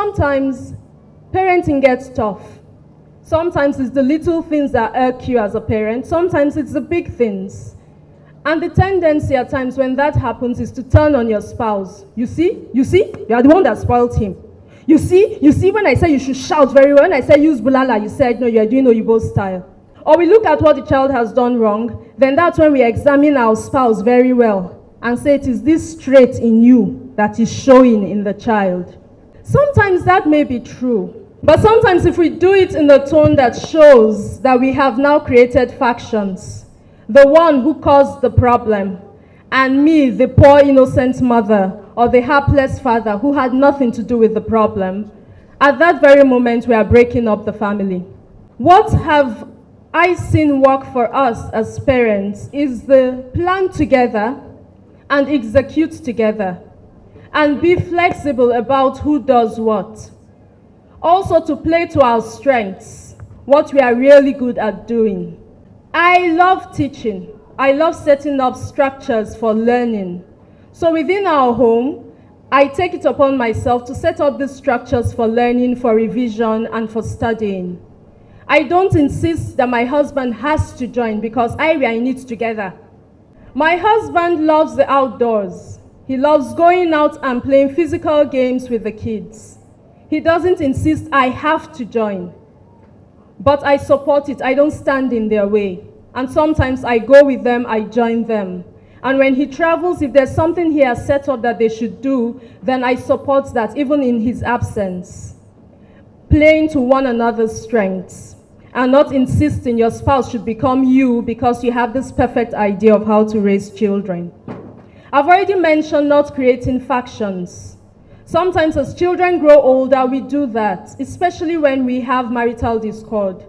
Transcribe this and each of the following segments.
sometimes parenting gets tough. Sometimes it's the little things that irk you as a parent. Sometimes it's the big things. And the tendency at times when that happens is to turn on your spouse. You see, you are the one that spoiled him. You see, when I said you should shout very well, when I said use bulala, you said no, you are doing Oyibo style. Or we look at what the child has done wrong, then that's when we examine our spouse very well and say it is this trait in you that is showing in the child. Sometimes that may be true, but sometimes if we do it in the tone that shows that we have now created factions, the one who caused the problem, and me, the poor innocent mother, or the helpless father who had nothing to do with the problem, at that very moment we are breaking up the family. What have I seen work for us as parents is the plan together and execute together, and be flexible about who does what. Also to play to our strengths, what we are really good at doing. I love teaching. I love setting up structures for learning. So within our home, I take it upon myself to set up these structures for learning, for revision, and for studying. I don't insist that my husband has to join because we are in it together. My husband loves the outdoors. He loves going out and playing physical games with the kids. He doesn't insist I have to join. But I support it. I don't stand in their way. And sometimes I go with them, I join them. And when he travels, if there's something he has set up that they should do, then I support that, even in his absence. Playing to one another's strengths, and not insisting your spouse should become you because you have this perfect idea of how to raise children. I've already mentioned not creating factions. Sometimes as children grow older, we do that, especially when we have marital discord.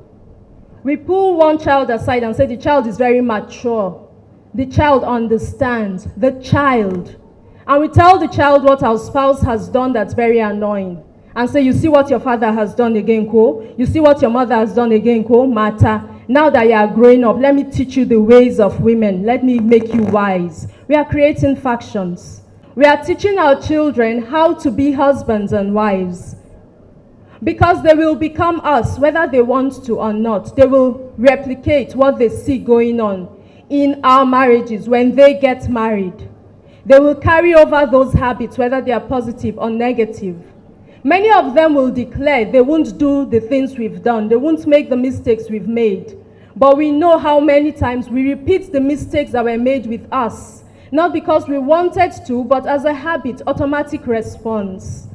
We pull one child aside and say the child is very mature. The child understands, the child. And we tell the child what our spouse has done that's very annoying. And say, you see what your father has done again, Ko? You see what your mother has done again, Ko? Mata. Now that you are growing up, let me teach you the ways of women. Let me make you wise. We are creating factions. We are teaching our children how to be husbands and wives. Because they will become us, whether they want to or not. They will replicate what they see going on in our marriages when they get married. They will carry over those habits, whether they are positive or negative. Many of them will declare they won't do the things we've done. They won't make the mistakes we've made. But we know how many times we repeat the mistakes that were made with us. Not because we wanted to, but as a habit, automatic response.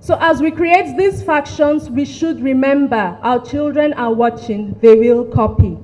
So as we create these factions, we should remember our children are watching, they will copy.